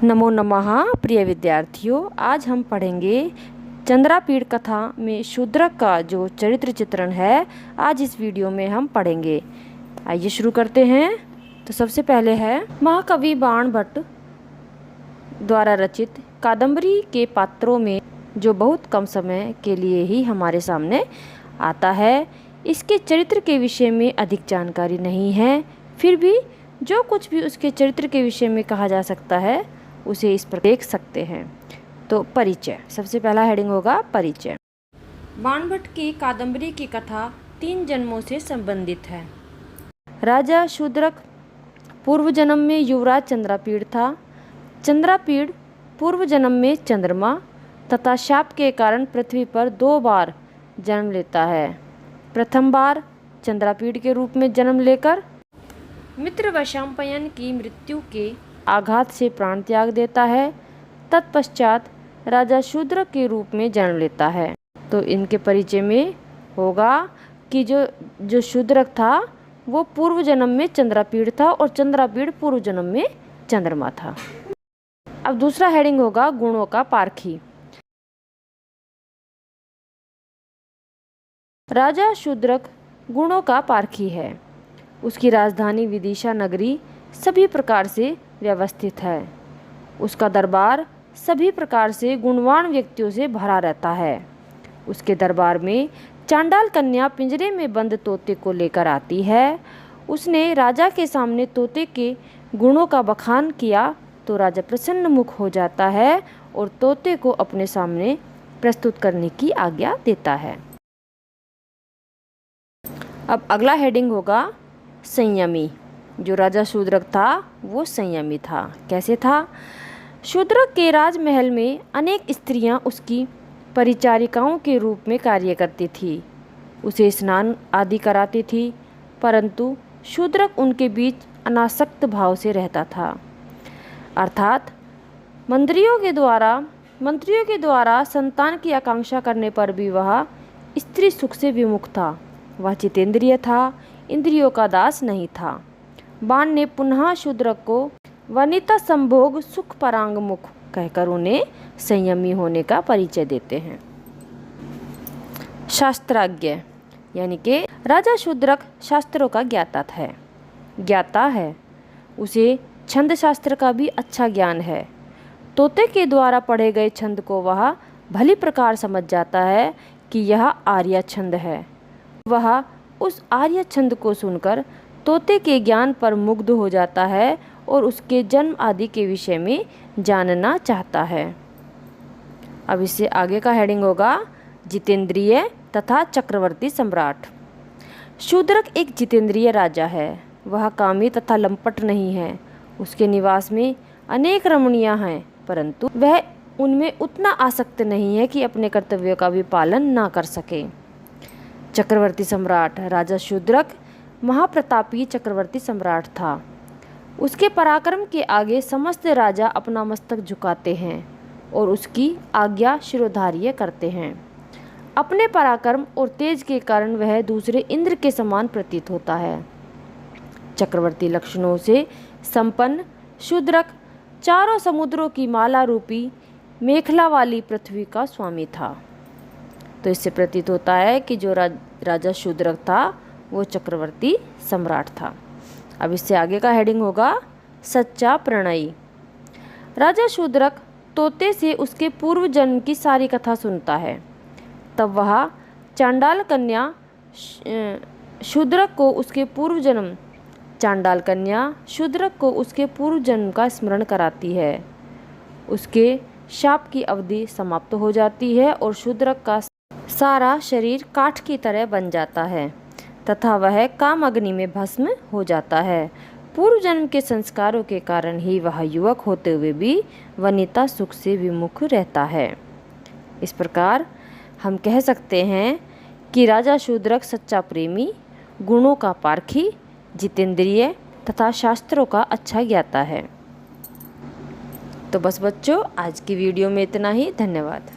नमो नमः प्रिय विद्यार्थियों, आज हम पढ़ेंगे चंद्रापीड़ कथा में शूद्रक का जो चरित्र चित्रण है, आज इस वीडियो में हम पढ़ेंगे। आइए शुरू करते हैं। तो सबसे पहले है महाकवि बाण भट्ट द्वारा रचित कादंबरी के पात्रों में जो बहुत कम समय के लिए ही हमारे सामने आता है। इसके चरित्र के विषय में अधिक जानकारी नहीं है, फिर भी जो कुछ भी उसके चरित्र के विषय में कहा जा सकता है उसे इस पर देख सकते हैं। तो परिचय, सबसे पहला हेडिंग होगा परिचय। बाणभट्ट की कादंबरी की कथा 3 जन्मों से संबंधित है। राजा शूद्रक पूर्व जन्म में युवराज चंद्रापीड़ था। चंद्रापीड़ पूर्व जन्म में चंद्रमा तथा शाप के कारण पृथ्वी पर 2 बार जन्म लेता है। प्रथम बार चंद्रापीड़ के रूप में जन्म लेकर मित्र वैशंपायन की मृत्यु के आघात से प्राण त्याग देता है। तत्पश्चात राजा शूद्रक के रूप में जन्म लेता है। तो इनके परिचय में होगा कि जो शूद्रक था वो पूर्व जन्म में चंद्रापीड़ था और चंद्रापीड़ पूर्व जन्म में चंद्रमा था। अब दूसरा हेडिंग होगा गुणों का पारखी। राजा शूद्रक गुणों का पारखी है। उसकी राजधानी विदिशा नगरी सभी प्रकार से व्यवस्थित है। उसका दरबार सभी प्रकार से गुणवान व्यक्तियों से भरा रहता है। उसके दरबार में चांडाल कन्या पिंजरे में बंद तोते को लेकर आती है। उसने राजा के सामने तोते के गुणों का बखान किया तो राजा प्रसन्न मुख हो जाता है और तोते को अपने सामने प्रस्तुत करने की आज्ञा देता है। अब अगला हेडिंग होगा संयमी। जो राजा शूद्रक था वो संयमी था। कैसे था? शूद्रक के राजमहल में अनेक स्त्रियां उसकी परिचारिकाओं के रूप में कार्य करती थी। उसे स्नान आदि कराती थी, परंतु शूद्रक उनके बीच अनासक्त भाव से रहता था। अर्थात मंत्रियों के द्वारा संतान की आकांक्षा करने पर भी वह स्त्री सुख से विमुख था। वह जितेंद्रिय था, इंद्रियों का दास नहीं था। बाण ने पुनः शूद्रक को वनिता संभोग सुख परांग मुख कहकर उन्हें संयमी होने का परिचय देते हैं। शास्त्राज्ञ, यानी कि राजा शूद्रक शास्त्रों का ज्ञाता है। उसे छंद शास्त्र का भी अच्छा ज्ञान है। तोते के द्वारा पढ़े गए छंद को वह भली प्रकार समझ जाता है कि यह आर्य छंद है। वह उस आर्य छंद को सुनकर तोते के ज्ञान पर मुग्ध हो जाता है और उसके जन्म आदि के विषय में जानना चाहता है। अब इससे आगे का हेडिंग होगा जितेंद्रिय तथा चक्रवर्ती सम्राट। शूद्रक एक जितेंद्रिय राजा है। वह कामी तथा लंपट नहीं है। उसके निवास में अनेक रमणियां हैं, परंतु वह उनमें उतना आसक्त नहीं है कि अपने कर्तव्यों का भी पालन ना कर सके। चक्रवर्ती सम्राट। राजा शूद्रक महाप्रतापी चक्रवर्ती सम्राट था। उसके पराक्रम के आगे समस्त राजा अपना मस्तक झुकाते हैं और उसकी आज्ञा शिरोधार्य करते हैं। अपने पराक्रम और तेज के कारण वह दूसरे इंद्र के समान प्रतीत होता है। चक्रवर्ती लक्षणों से संपन्न शूद्रक 4 समुद्रों की माला रूपी मेखला वाली पृथ्वी का स्वामी था। तो इससे प्रतीत होता है कि जो राजा शूद्रक था वो चक्रवर्ती सम्राट था। अब इससे आगे का हेडिंग होगा सच्चा प्रणयी। राजा शूद्रक तोते से उसके पूर्व जन्म की सारी कथा सुनता है। तब वह चांडाल कन्या शूद्रक को उसके पूर्व जन्म का स्मरण कराती है। उसके शाप की अवधि समाप्त हो जाती है और शूद्रक का सारा शरीर काठ की तरह बन जाता है तथा वह काम अग्नि में भस्म हो जाता है। पूर्व जन्म के संस्कारों के कारण ही वह युवक होते हुए भी वनिता सुख से विमुख रहता है। इस प्रकार हम कह सकते हैं कि राजा शूद्रक सच्चा प्रेमी, गुणों का पारखी, जितेंद्रिय तथा शास्त्रों का अच्छा ज्ञाता है। तो बस बच्चों, आज की वीडियो में इतना ही। धन्यवाद।